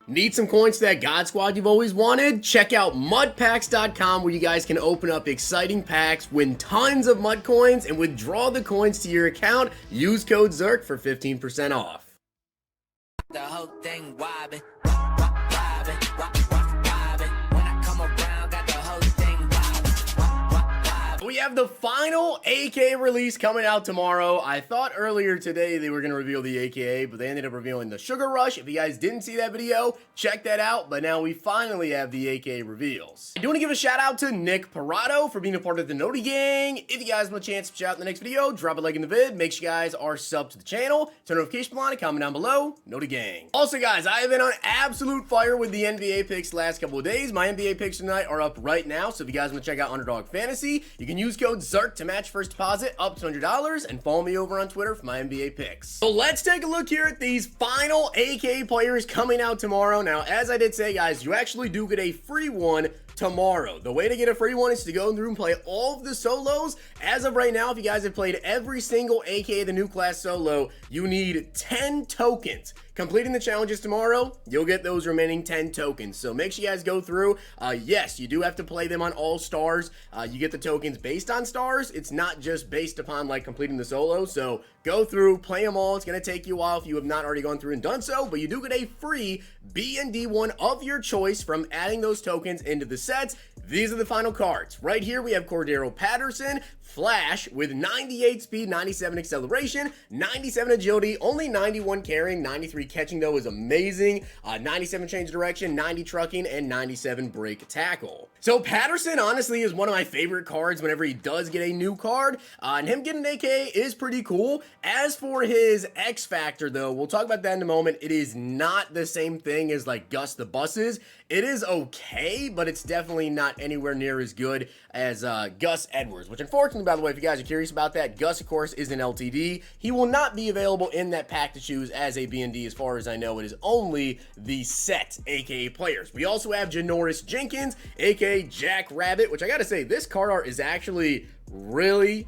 Need some coins to that God Squad you've always wanted? Check out mudpacks.com where you guys can open up exciting packs, win tons of mud coins, and withdraw the coins to your account. Use code ZERK for 15% off. The whole thing wobbin', wobbin'. When I come around, got the whole thing wobbin'. We have the final AK release coming out tomorrow. I thought earlier today they were going to reveal the AKA, but they ended up revealing the Sugar Rush. If you guys didn't see that video, check that out. But now we finally have the AKA reveals. I do want to give a shout out to Nick Parado for being a part of the Noti Gang. If you guys want a chance to shout out in the next video, drop a like in the vid. Make sure you guys are subbed to the channel. Turn notification bell on and comment down below. Noti Gang. Also, guys, I have been on absolute fire with the NBA picks the last couple of days. My NBA picks tonight are up right now. So if you guys want to check out Underdog Fantasy, you can use code ZERK to match first deposit up to $100 and follow me over on Twitter for my NBA picks. So let's take a look here at these final AK players coming out tomorrow. Now, as I did say, guys, you actually do get a free one tomorrow. The way to get a free one is to go through and play all of the solos. As of right now, if you guys have played every single AKA the new class solo, you need 10 tokens. Completing the challenges tomorrow, you'll get those remaining 10 tokens. So make sure you guys go through. Yes, you do have to play them on all stars. You get the tokens based on stars. It's not just based upon like completing the solo. So go through, play them all. It's going to take you a while if you have not already gone through and done so, but you do get a free B&D one of your choice from adding those tokens into the sets. These are the final cards. Right here we have Patterson, Flash with 98 speed, 97 acceleration, 97 agility, only 91 carrying, 93 catching though is amazing, 97 change direction, 90 trucking, and 97 break tackle. So Patterson honestly is one of my favorite cards whenever he does get a new card, and him getting an AK is pretty cool. As for his X Factor though, we'll talk about that in a moment. It is not the same thing as like Gus the Buses. It is okay, but it's definitely not anywhere near as good as Gus Edwards, which unfortunately, by the way, if you guys are curious about that, Gus, of course, is an LTD. He will not be available in that pack to choose as a B&D. As far as I know, it is only the set AKA players. We also have Janoris Jenkins, AKA Jackrabbit, which I gotta say, this card art is actually really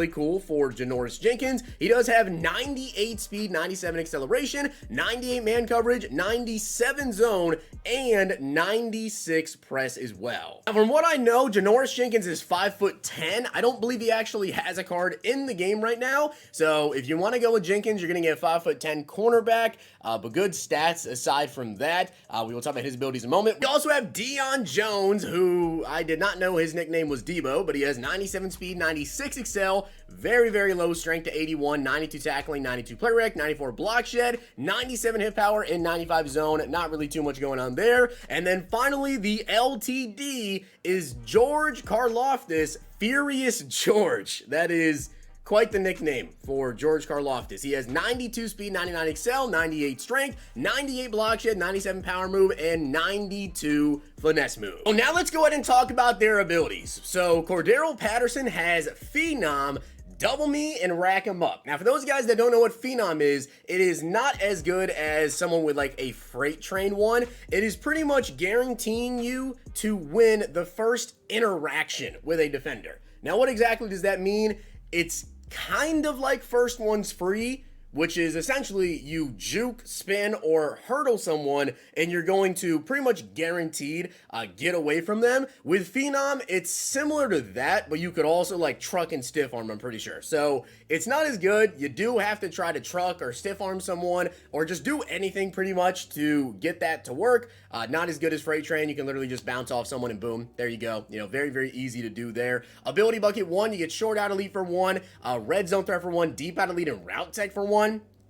cool for Janoris Jenkins. He does have 98 speed, 97 acceleration, 98 man coverage, 97 zone, and 96 press as well. Now, from what I know, Janoris Jenkins is 5'10". I don't believe he actually has a card in the game right now. So if you want to go with Jenkins, you're going to get a 5'10" cornerback, but good stats aside from that. We will talk about his abilities in a moment. We also have Dion Jones, who I did not know his nickname was Debo, but he has 97 speed, 96 excel, very low strength to 81, 92 tackling, 92 play rec, 94 block shed, 97 hit power, and 95 zone. Not really too much going on there. And then finally, the LTD is George Karlaftis, Furious George. That is quite the nickname for George Karlaftis. He has 92 speed, 99 excel, 98 strength, 98 block shed, 97 power move, and 92 finesse move. Well, now let's go ahead and talk about their abilities. So Patterson has Phenom, Double Me, and Rack 'em Up. Now, for those guys that don't know what Phenom is, it is not as good as someone with like a freight train one. It is pretty much guaranteeing you to win the first interaction with a defender. Now, what exactly does that mean? It's kind of like first one's free, which is essentially you juke, spin, or hurdle someone, and you're going to pretty much guaranteed get away from them. With Phenom, it's similar to that, but you could also like truck and stiff arm, I'm pretty sure. So it's not as good. You do have to try to truck or stiff arm someone, or just do anything pretty much to get that to work. Not as good as Freight Train. You can literally just bounce off someone and boom, there you go. You know, very easy to do there. Ability Bucket 1, you get short out elite for 1, red zone threat for 1, deep out elite and route tech for 1.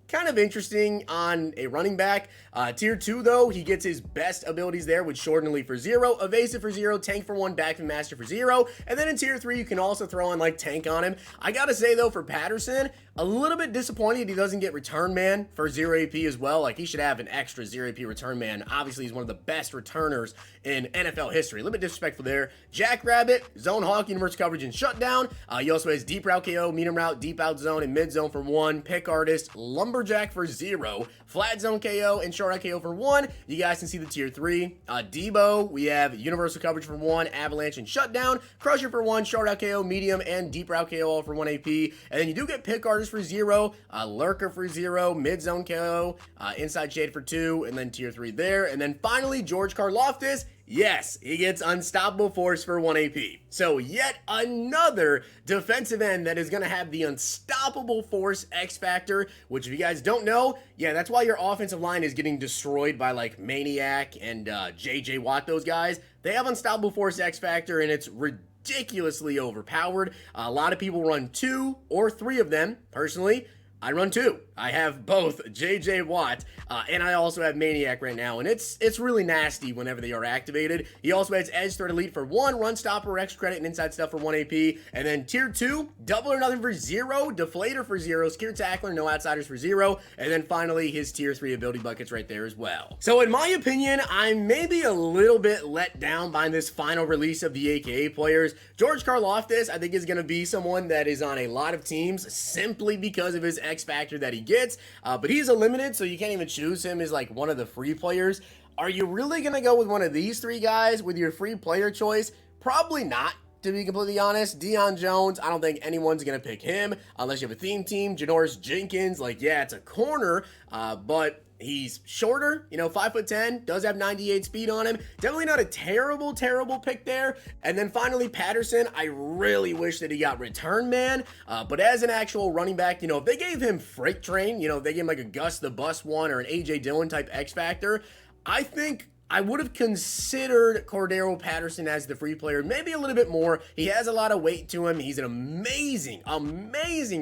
Kind of interesting on a running back. Tier 2, though, he gets his best abilities there with short and elite for 0, evasive for 0, tank for 1, backflip master for 0. And then in Tier 3, you can also throw on like tank on him. I gotta say, though, for Patterson, a little bit disappointed he doesn't get return man for 0 AP as well. Like, he should have an extra 0 AP return man. Obviously, he's one of the best returners in NFL history. A little bit disrespectful there. Jackrabbit, zone hawk, universe coverage, and shutdown. He also has deep route KO, medium route, deep out zone, and mid zone for 1. Pick artist, lumber Lumberjack for 0, Flat Zone KO, and Short Out KO for 1. You guys can see the tier 3. Debo, we have Universal Coverage for 1, Avalanche and Shutdown, Crusher for 1, Short Out KO, Medium, and Deep Route KO all for 1 AP. And then you do get Pick Artist for 0, Lurker for 0, Mid Zone KO, Inside Shade for 2, and then tier 3 there. And then finally, George Karlaftis. Yes, he gets Unstoppable Force for 1 AP. So yet another defensive end that is going to have the Unstoppable Force X Factor, which if you guys don't know, yeah, that's why your offensive line is getting destroyed by like Maniac and JJ Watt, those guys. They have Unstoppable Force X Factor and it's ridiculously overpowered. A lot of people run 2 or 3 of them. Personally, I run 2. I have both JJ Watt, and I also have Maniac right now, and it's really nasty whenever they are activated. He also has Edge Threat Elite for 1, Run Stopper, Extra Credit, and Inside Stuff for 1 AP, and then Tier 2, Double or Nothing for 0, Deflator for 0, Secure Tackler, No Outsiders for 0, and then finally his Tier 3 Ability Buckets right there as well. So in my opinion, I'm maybe a little bit let down by this final release of the AKA players. George Karlaftis, I think, is going to be someone that is on a lot of teams simply because of his X Factor that he gets, but he's a limited, so you can't even choose him as like one of the free players. Are you really gonna go with one of these 3 guys with your free player choice? Probably not, to be completely honest. Dion Jones, I don't think anyone's gonna pick him unless you have a theme team. Janoris Jenkins, like, yeah, it's a corner, but he's shorter, you know, 5'10", does have 98 speed on him. Definitely not a terrible pick there. And then finally, Patterson, I really wish that he got Return Man, but as an actual running back, you know, if they gave him Freight Train, you know, if they gave him like a Gus the Bus one or an AJ Dillon type X Factor, I think I would have considered Cordero Patterson as the free player, maybe a little bit more. He has a lot of weight to him. He's an amazing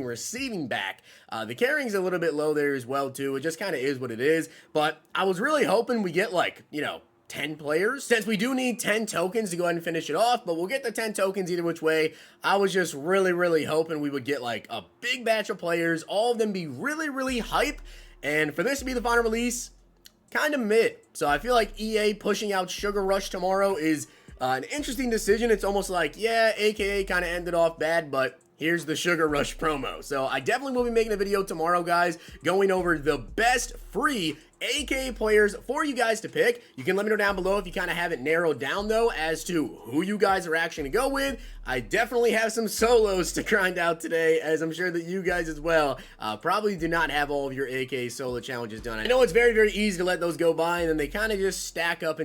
receiving back. The carrying's a little bit low there as well, too. It just kind of is what it is. But I was really hoping we get, like, you know, 10 players, since we do need 10 tokens to go ahead and finish it off, but we'll get the 10 tokens either which way. I was just really hoping we would get, like, a big batch of players, all of them be really hype, and for this to be the final release, kind of mid. So I feel like EA pushing out Sugar Rush tomorrow is an interesting decision. It's almost like, yeah, AKA kind of ended off bad, but here's the Sugar Rush promo. So I definitely will be making a video tomorrow, guys, going over the best free AKA players for you guys to pick. You can let me know down below if you kind of have it narrowed down, though, as to who you guys are actually going to go with. I definitely have some solos to grind out today, as I'm sure that you guys as well probably do not have all of your AKA solo challenges done. I know it's very easy to let those go by, and then they kind of just stack up.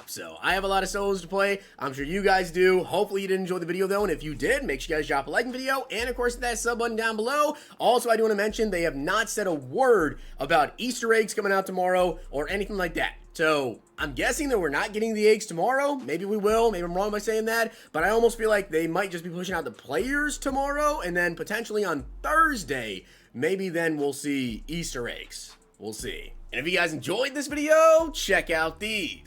So I have a lot of solos to play. I'm sure you guys do. Hopefully you did enjoy the video, though, and if you did, make sure you guys drop a like in the video, and of course hit that sub button down below. Also, I do want to mention they have not said a word about Easter eggs coming out tomorrow or anything like that. So I'm guessing that we're not getting the eggs tomorrow. Maybe we will. Maybe I'm wrong by saying that, but I almost feel like they might just be pushing out the players tomorrow, and then potentially on Thursday, maybe then we'll see Easter eggs. We'll see. And if you guys enjoyed this video, check out these.